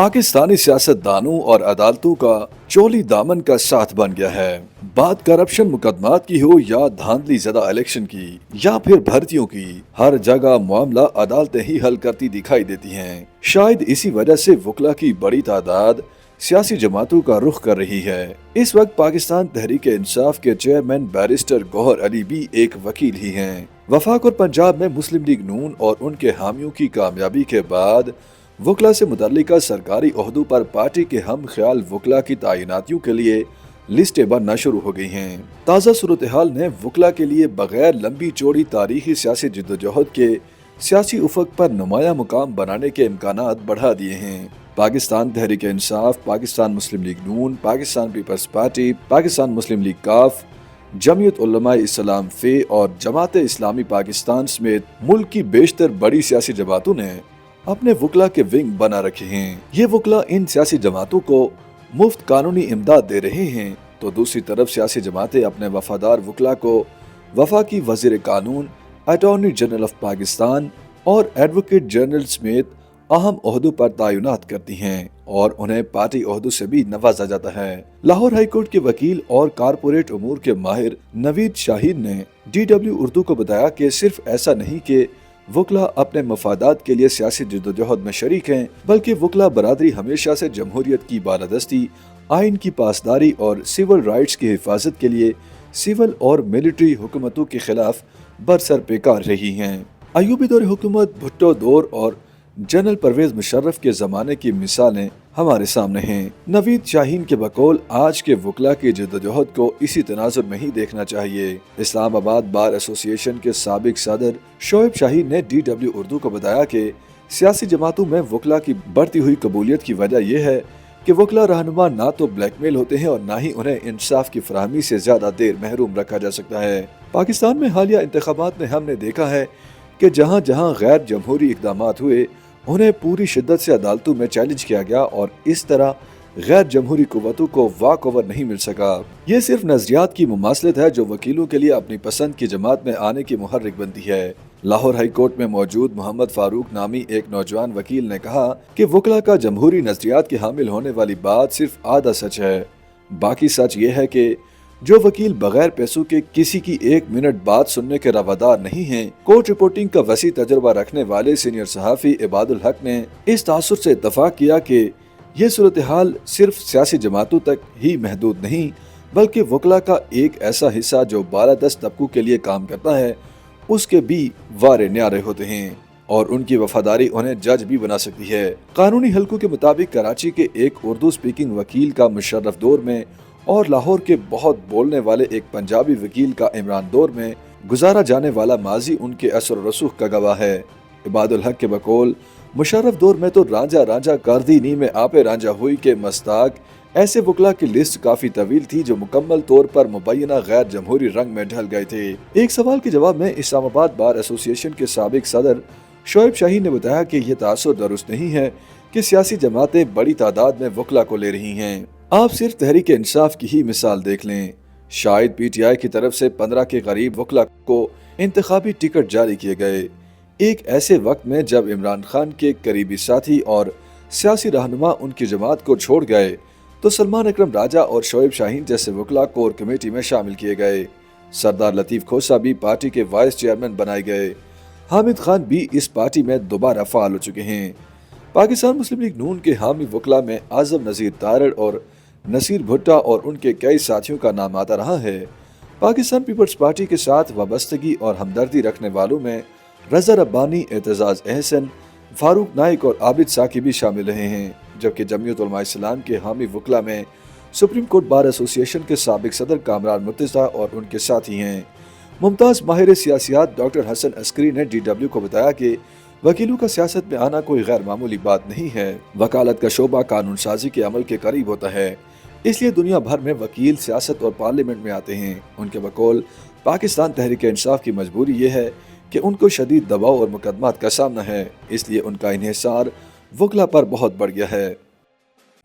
پاکستانی سیاستدانوں اور عدالتوں کا چولی دامن کا ساتھ بن گیا ہے۔ بات کرپشن مقدمات کی ہو یا دھاندلی زدہ الیکشن کی یا پھر بھرتیوں کی، ہر جگہ معاملہ عدالتیں ہی حل کرتی دکھائی دیتی ہیں۔ شاید اسی وجہ سے وکلا کی بڑی تعداد سیاسی جماعتوں کا رخ کر رہی ہے۔ اس وقت پاکستان تحریک انصاف کے چیئرمین بیرسٹر گوہر علی بھی ایک وکیل ہی ہیں۔ وفاق اور پنجاب میں مسلم لیگ نون اور ان کے حامیوں کی کامیابی کے بعد وکلا سے متعلقہ سرکاری عہدوں پر پارٹی کے ہم خیال وکلا کی تعیناتیوں کے لیے لسٹیں بننا شروع ہو گئی ہیں۔ تازہ صورتحال نے وکلا کے لیے بغیر لمبی چوڑی تاریخی سیاسی جدوجہد کے سیاسی افق پر نمایاں مقام بنانے کے امکانات بڑھا دیے ہیں۔ پاکستان تحریک انصاف، پاکستان مسلم لیگ نون، پاکستان پیپلز پارٹی، پاکستان مسلم لیگ کاف، جمعیت علماء اسلام فے اور جماعت اسلامی پاکستان سمیت ملک کی بیشتر بڑی سیاسی جماعتوں نے اپنے وکلا کے ونگ بنا رکھے ہیں۔ یہ وکلا ان سیاسی جماعتوں کو مفت قانونی امداد دے رہے ہیں، تو دوسری طرف سیاسی جماعتیں اپنے وفادار وکلا کو وفاقی وزیر قانون، اٹارنی جنرل آف پاکستان اور ایڈوکیٹ جنرل سمیت اہم عہدوں پر تعینات کرتی ہیں اور انہیں پارٹی عہدوں سے بھی نوازا جاتا ہے۔ لاہور ہائی کورٹ کے وکیل اور کارپوریٹ امور کے ماہر نوید شاہین نے DW اردو کو بتایا کہ صرف ایسا نہیں کہ وکلا اپنے مفادات کے لیے سیاسی جدوجہد میں شریک ہیں، بلکہ وکلا برادری ہمیشہ سے جمہوریت کی بالادستی، آئین کی پاسداری اور سول رائٹس کی حفاظت کے لیے سول اور ملٹری حکومتوں کے خلاف برسر پیکار رہی ہیں۔ ایوبی دور حکومت، بھٹو دور اور جنرل پرویز مشرف کے زمانے کی مثالیں ہمارے سامنے ہیں۔ نوید شاہین کے بقول آج کے وکلا کی جدوجہد کو اسی تناظر میں ہی دیکھنا چاہیے۔ اسلام آباد بار ایسوسی ایشن کے سابق صدر شعیب شاہین نے DW اردو کو بتایا کہ سیاسی جماعتوں میں وکلا کی بڑھتی ہوئی قبولیت کی وجہ یہ ہے کہ وکلا رہنما نہ تو بلیک میل ہوتے ہیں اور نہ ہی انہیں انصاف کی فراہمی سے زیادہ دیر محروم رکھا جا سکتا ہے۔ پاکستان میں حالیہ انتخابات میں ہم نے دیکھا ہے کہ جہاں جہاں غیر جمہوری اقدامات ہوئے انہیں پوری شدت سے عدالتوں میں چیلنج کیا گیا اور اس طرح غیر جمہوری قوتوں کو واک اوور نہیں مل سکا۔ یہ صرف نظریات کی مماثلت ہے جو وکیلوں کے لیے اپنی پسند کی جماعت میں آنے کی محرک بنتی ہے۔ لاہور ہائی کورٹ میں موجود محمد فاروق نامی ایک نوجوان وکیل نے کہا کہ وکلا کا جمہوری نظریات کے حامل ہونے والی بات صرف آدھا سچ ہے، باقی سچ یہ ہے کہ جو وکیل بغیر پیسوں کے کسی کی ایک منٹ بات سننے کے روادار نہیں ہیں۔ کورٹ رپورٹنگ کا وسیع تجربہ رکھنے والے سینئر صحافی عباد الحق نے اس تاثر سے اتفاق کیا کہ یہ صورتحال صرف سیاسی جماعتوں تک ہی محدود نہیں، بلکہ وکلا کا ایک ایسا حصہ جو بالادست طبقوں کے لیے کام کرتا ہے اس کے بھی وارے نیارے ہوتے ہیں اور ان کی وفاداری انہیں جج بھی بنا سکتی ہے۔ قانونی حلقوں کے مطابق کراچی کے ایک اردو سپیکنگ وکیل کا مشرف دور میں اور لاہور کے بہت بولنے والے ایک پنجابی وکیل کا عمران دور میں گزارا جانے والا ماضی ان کے اثر و رسوخ کا گواہ ہے۔ عباد الحق کے بقول مشرف دور میں تو رانجا رانجا کردی نی میں آپے رانجا ہوئی کے مستاق ایسے وکلا کی لسٹ کافی طویل تھی جو مکمل طور پر مبینہ غیر جمہوری رنگ میں ڈھل گئے تھے۔ ایک سوال کے جواب میں اسلام آباد بار ایسوسی ایشن کے سابق صدر شعیب شاہین نے بتایا کہ یہ تاثر درست نہیں ہے کہ سیاسی جماعتیں بڑی تعداد میں وکلا کو لے رہی ہیں۔ آپ صرف تحریک انصاف کی ہی مثال دیکھ لیں، شاید PTI کی طرف سے 15 کے قریب وکلا کو انتخابی ٹکٹ جاری کیے گئے، ایک ایسے وقت میں جب عمران خان کے قریبی ساتھی اور سیاسی رہنما ان کی جماعت کو چھوڑ گئے تو سلمان اکرم راجہ اور شعیب شاہین جیسے وکلا کور کمیٹی میں شامل کیے گئے۔ سردار لطیف کھوسہ بھی پارٹی کے وائس چیئرمین بنائے گئے۔ حامد خان بھی اس پارٹی میں دوبارہ فعال ہو چکے ہیں۔ پاکستان مسلم لیگ نون کے حامی وکلا میں اعظم نذیر تارڑ اور نصیر بھٹا اور ان کے کئی ساتھیوں کا نام آتا رہا ہے۔ پاکستان پیپلز پارٹی کے ساتھ وابستگی اور ہمدردی رکھنے والوں میں رضا ربانی، اعتزاز احسن، فاروق نائک اور عابد ساکی بھی شامل رہے ہیں، جبکہ جمعیت علماء اسلام کے حامی وکلا میں سپریم کورٹ بار ایسوسی ایشن کے سابق صدر کامران مرتضیٰ اور ان کے ساتھی ہیں۔ ممتاز ماہر سیاسیات ڈاکٹر حسن عسکری نے DW کو بتایا کہ وکیلوں کا سیاست میں آنا کوئی غیر معمولی بات نہیں ہے۔ وکالت کا شعبہ قانون سازی کے عمل کے قریب ہوتا ہے، اس لیے دنیا بھر میں وکیل سیاست اور پارلیمنٹ میں آتے ہیں۔ ان کے بقول پاکستان تحریک انصاف کی مجبوری یہ ہے کہ ان کو شدید دباؤ اور مقدمات کا سامنا ہے، اس لیے ان کا انحصار وکلا پر بہت بڑھ گیا ہے۔